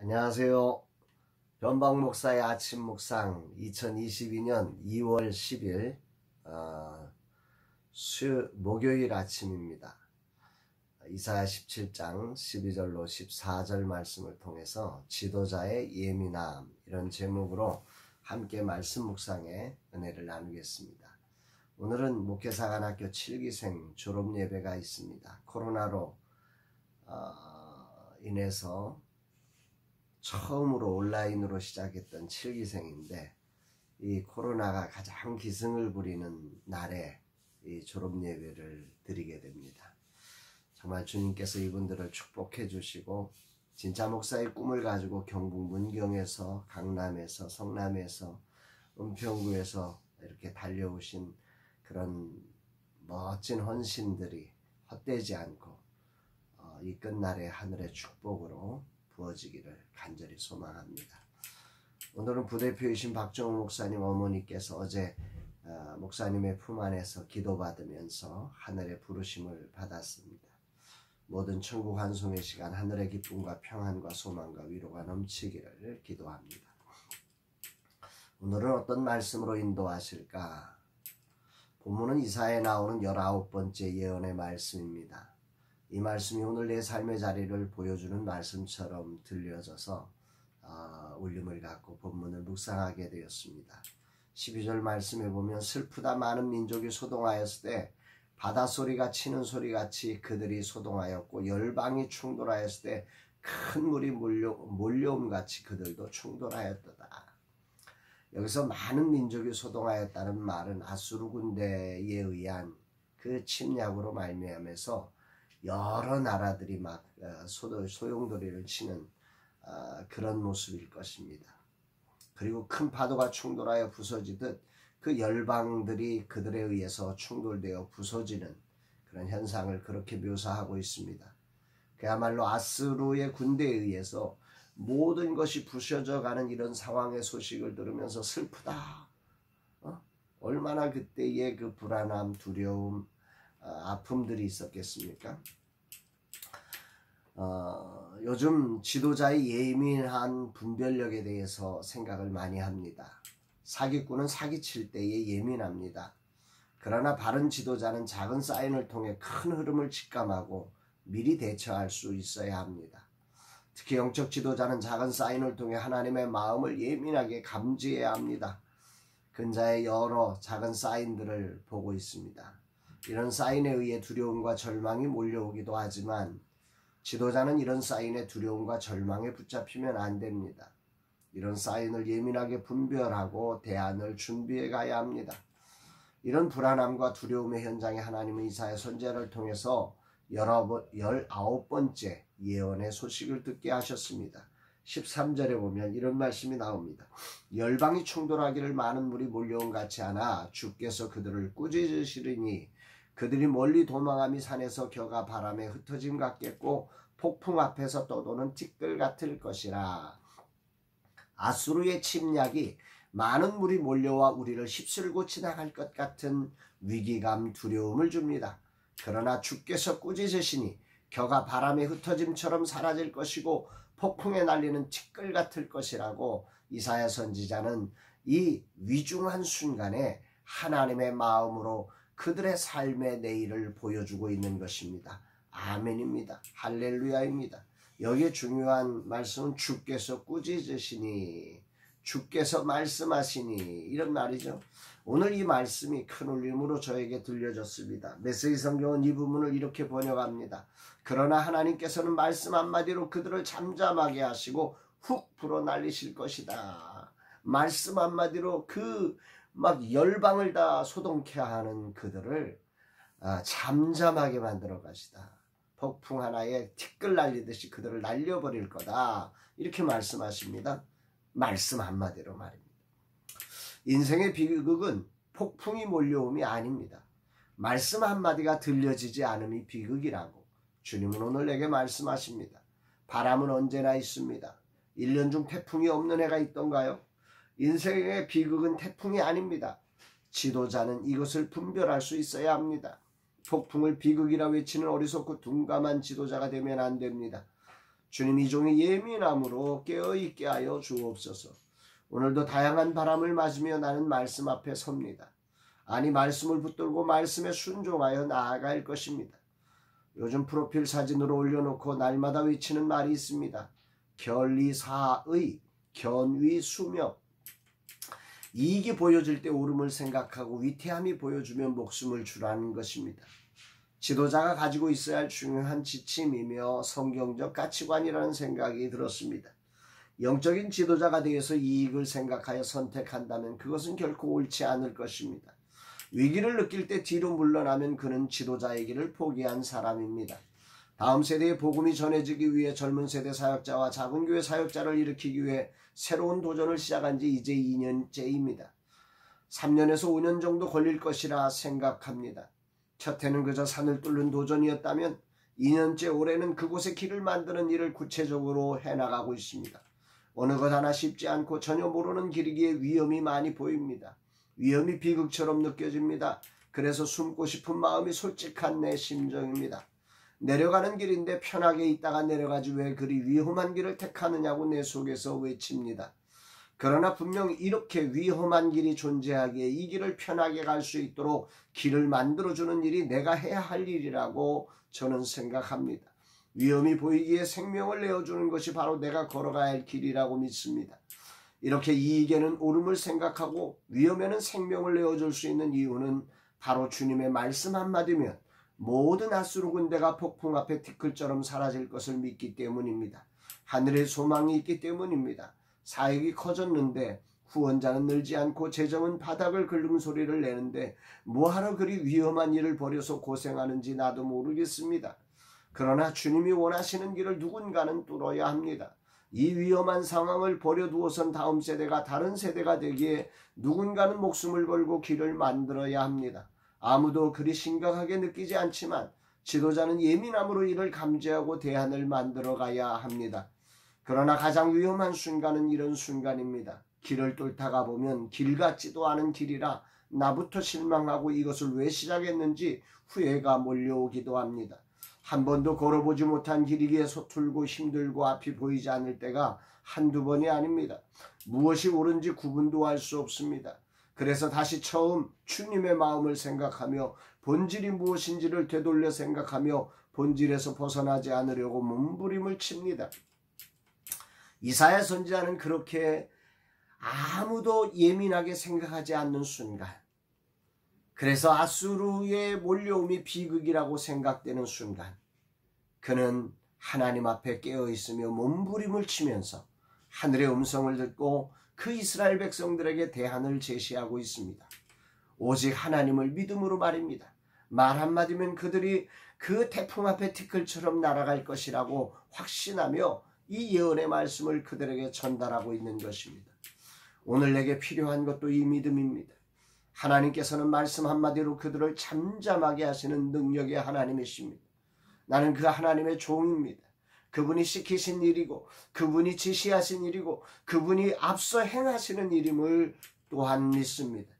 안녕하세요. 변방 목사의 아침 묵상 2022년 2월 10일 목요일 아침입니다. 이사야 17장 12절로 14절 말씀을 통해서 지도자의 예민함 이런 제목으로 함께 말씀 묵상의 은혜를 나누겠습니다. 오늘은 목회사관학교 7기생 졸업 예배가 있습니다. 코로나로 인해서 처음으로 온라인으로 시작했던 7기생인데 이 코로나가 가장 기승을 부리는 날에 이 졸업 예배를 드리게 됩니다. 정말 주님께서 이분들을 축복해 주시고 진짜 목사의 꿈을 가지고 경북 문경에서 강남에서 성남에서 은평구에서 이렇게 달려오신 그런 멋진 헌신들이 헛되지 않고 이 끝날의 하늘의 축복으로 부어지기를 간절히 소망합니다. 오늘은 부대표이신 박정우 목사님 어머니께서 어제 목사님의 품 안에서 기도받으면서 하늘의 부르심을 받았습니다. 모든 천국 환송의 시간 하늘의 기쁨과 평안과 소망과 위로가 넘치기를 기도합니다. 오늘은 어떤 말씀으로 인도하실까? 본문은 이사야에 나오는 19번째 예언의 말씀입니다. 이 말씀이 오늘 내 삶의 자리를 보여주는 말씀처럼 들려져서 울림을 갖고 본문을 묵상하게 되었습니다. 12절 말씀에 보면 슬프다 많은 민족이 소동하였을 때 바닷소리가 치는 소리같이 그들이 소동하였고 열방이 충돌하였을 때 큰 물이 몰려옴같이 그들도 충돌하였도다. 여기서 많은 민족이 소동하였다는 말은 아수르 군대에 의한 그 침략으로 말미암아서 여러 나라들이 막 소용돌이를 치는 그런 모습일 것입니다. 그리고 큰 파도가 충돌하여 부서지듯 그 열방들이 그들에 의해서 충돌되어 부서지는 그런 현상을 그렇게 묘사하고 있습니다. 그야말로 아수르의 군대에 의해서 모든 것이 부서져 가는 이런 상황의 소식을 들으면서 슬프다. 얼마나 그때의 그 불안함, 두려움, 아픔들이 있었겠습니까? 요즘 지도자의 예민한 분별력에 대해서 생각을 많이 합니다. 사기꾼은 사기칠 때에 예민합니다. 그러나 바른 지도자는 작은 사인을 통해 큰 흐름을 직감하고 미리 대처할 수 있어야 합니다. 특히 영적 지도자는 작은 사인을 통해 하나님의 마음을 예민하게 감지해야 합니다. 근자의 여러 작은 사인들을 보고 있습니다. 이런 사인에 의해 두려움과 절망이 몰려오기도 하지만 지도자는 이런 사인에 두려움과 절망에 붙잡히면 안 됩니다. 이런 사인을 예민하게 분별하고 대안을 준비해 가야 합니다. 이런 불안함과 두려움의 현장에 하나님은 이사야 선지자를 통해서 19번째 예언의 소식을 듣게 하셨습니다. 13절에 보면 이런 말씀이 나옵니다. 열방이 충돌하기를 많은 물이 몰려온 같이 하나 주께서 그들을 꾸짖으시리니 그들이 멀리 도망함이 산에서 겨가 바람에 흩어짐 같겠고 폭풍 앞에서 떠도는 티끌 같을 것이라. 아수르의 침략이 많은 물이 몰려와 우리를 휩쓸고 지나갈 것 같은 위기감, 두려움을 줍니다. 그러나 주께서 꾸짖으시니 겨가 바람에 흩어짐처럼 사라질 것이고 폭풍에 날리는 티끌 같을 것이라고 이사야 선지자는 이 위중한 순간에 하나님의 마음으로 그들의 삶의 내일을 보여주고 있는 것입니다. 아멘입니다. 할렐루야입니다. 여기에 중요한 말씀은 주께서 꾸짖으시니, 주께서 말씀하시니 이런 말이죠. 오늘 이 말씀이 큰 울림으로 저에게 들려졌습니다. 메시지 성경은 이 부분을 이렇게 번역합니다. 그러나 하나님께서는 말씀 한마디로 그들을 잠잠하게 하시고 훅 불어 날리실 것이다. 말씀 한마디로 그 막 열방을 다 소동케 하는 그들을 잠잠하게 만들어 가시다. 폭풍 하나에 티끌 날리듯이 그들을 날려버릴 거다. 이렇게 말씀하십니다. 말씀 한마디로 말입니다. 인생의 비극은 폭풍이 몰려옴이 아닙니다. 말씀 한마디가 들려지지 않음이 비극이라고 주님은 오늘 내게 말씀하십니다. 바람은 언제나 있습니다. 1년 중 태풍이 없는 해가 있던가요? 인생의 비극은 태풍이 아닙니다. 지도자는 이것을 분별할 수 있어야 합니다. 폭풍을 비극이라 외치는 어리석고 둔감한 지도자가 되면 안 됩니다. 주님, 이 종이 예민함으로 깨어있게 하여 주옵소서. 오늘도 다양한 바람을 맞으며 나는 말씀 앞에 섭니다. 아니, 말씀을 붙들고 말씀에 순종하여 나아갈 것입니다. 요즘 프로필 사진으로 올려놓고 날마다 외치는 말이 있습니다. 결리사의, 견위수명. 이익이 보여질 때 오름을 생각하고 위태함이 보여주면 목숨을 주라는 것입니다. 지도자가 가지고 있어야 할 중요한 지침이며 성경적 가치관이라는 생각이 들었습니다. 영적인 지도자가 되어서 이익을 생각하여 선택한다면 그것은 결코 옳지 않을 것입니다. 위기를 느낄 때 뒤로 물러나면 그는 지도자의 길을 포기한 사람입니다. 다음 세대의 복음이 전해지기 위해 젊은 세대 사역자와 작은 교회 사역자를 일으키기 위해 새로운 도전을 시작한 지 이제 2년째입니다. 3년에서 5년 정도 걸릴 것이라 생각합니다. 첫 해는 그저 산을 뚫는 도전이었다면 2년째 올해는 그곳에 길을 만드는 일을 구체적으로 해나가고 있습니다. 어느 것 하나 쉽지 않고 전혀 모르는 길이기에 위험이 많이 보입니다. 위험이 비극처럼 느껴집니다. 그래서 숨고 싶은 마음이 솔직한 내 심정입니다. 내려가는 길인데 편하게 있다가 내려가지 왜 그리 위험한 길을 택하느냐고 내 속에서 외칩니다. 그러나 분명 이렇게 위험한 길이 존재하기에 이 길을 편하게 갈 수 있도록 길을 만들어주는 일이 내가 해야 할 일이라고 저는 생각합니다. 위험이 보이기에 생명을 내어주는 것이 바로 내가 걸어가야 할 길이라고 믿습니다. 이렇게 이익에는 오름을 생각하고 위험에는 생명을 내어줄 수 있는 이유는 바로 주님의 말씀 한마디면 모든 앗수르 군대가 폭풍 앞에 티끌처럼 사라질 것을 믿기 때문입니다. 하늘에 소망이 있기 때문입니다. 사역이 커졌는데 후원자는 늘지 않고 재정은 바닥을 긁는 소리를 내는데 뭐하러 그리 위험한 일을 벌여서 고생하는지 나도 모르겠습니다. 그러나 주님이 원하시는 길을 누군가는 뚫어야 합니다. 이 위험한 상황을 버려두어선 다음 세대가 다른 세대가 되기에 누군가는 목숨을 걸고 길을 만들어야 합니다. 아무도 그리 심각하게 느끼지 않지만 지도자는 예민함으로 이를 감지하고 대안을 만들어 가야 합니다. 그러나 가장 위험한 순간은 이런 순간입니다. 길을 뚫다가 보면 길 같지도 않은 길이라 나부터 실망하고 이것을 왜 시작했는지 후회가 몰려오기도 합니다. 한 번도 걸어보지 못한 길이기에 서툴고 힘들고 앞이 보이지 않을 때가 한두 번이 아닙니다. 무엇이 옳은지 구분도 할 수 없습니다. 그래서 다시 처음 주님의 마음을 생각하며 본질이 무엇인지를 되돌려 생각하며 본질에서 벗어나지 않으려고 몸부림을 칩니다. 이사야 선지자는 그렇게 아무도 예민하게 생각하지 않는 순간, 그래서 앗수르의 몰려옴이 비극이라고 생각되는 순간 그는 하나님 앞에 깨어있으며 몸부림을 치면서 하늘의 음성을 듣고 그 이스라엘 백성들에게 대안을 제시하고 있습니다. 오직 하나님을 믿음으로 말입니다. 말 한마디면 그들이 그 태풍 앞에 티끌처럼 날아갈 것이라고 확신하며 이 예언의 말씀을 그들에게 전달하고 있는 것입니다. 오늘 내게 필요한 것도 이 믿음입니다. 하나님께서는 말씀 한마디로 그들을 잠잠하게 하시는 능력의 하나님이십니다. 나는 그 하나님의 종입니다. 그분이 시키신 일이고 그분이 지시하신 일이고 그분이 앞서 행하시는 일임을 또한 믿습니다.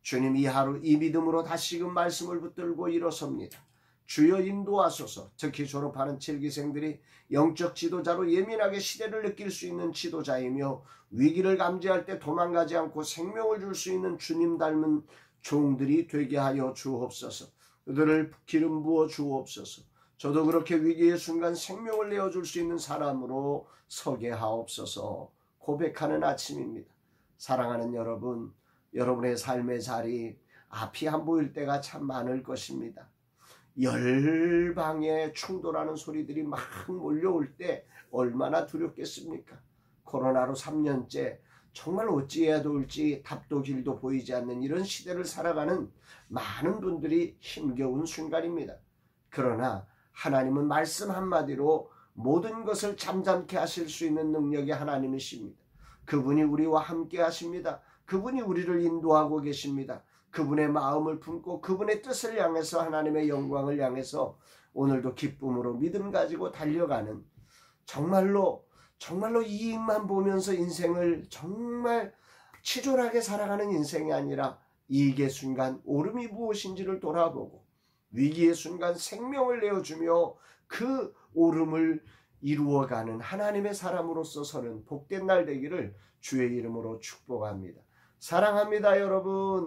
주님, 이 하루 이 믿음으로 다시금 말씀을 붙들고 일어섭니다. 주여 인도하소서. 특히 졸업하는 7기생들이 영적 지도자로 예민하게 시대를 느낄 수 있는 지도자이며 위기를 감지할 때 도망가지 않고 생명을 줄 수 있는 주님 닮은 종들이 되게 하여 주옵소서. 그들을 기름 부어 주옵소서. 저도 그렇게 위기의 순간 생명을 내어줄 수 있는 사람으로 서게 하옵소서. 고백하는 아침입니다. 사랑하는 여러분, 여러분의 삶의 자리 앞이 안 보일 때가 참 많을 것입니다. 열방에 충돌하는 소리들이 막 몰려올 때 얼마나 두렵겠습니까? 코로나로 3년째 정말 어찌해야 될지 답도 길도 보이지 않는 이런 시대를 살아가는 많은 분들이 힘겨운 순간입니다. 그러나 하나님은 말씀 한마디로 모든 것을 잠잠케 하실 수 있는 능력의 하나님이십니다. 그분이 우리와 함께 하십니다. 그분이 우리를 인도하고 계십니다. 그분의 마음을 품고 그분의 뜻을 향해서 하나님의 영광을 향해서 오늘도 기쁨으로 믿음 가지고 달려가는, 정말로 이익만 보면서 인생을 정말 치졸하게 살아가는 인생이 아니라 이익의 순간 오름이 무엇인지를 돌아보고 위기의 순간 생명을 내어주며 그 오름을 이루어가는 하나님의 사람으로서 서는 복된 날 되기를 주의 이름으로 축복합니다. 사랑합니다, 여러분.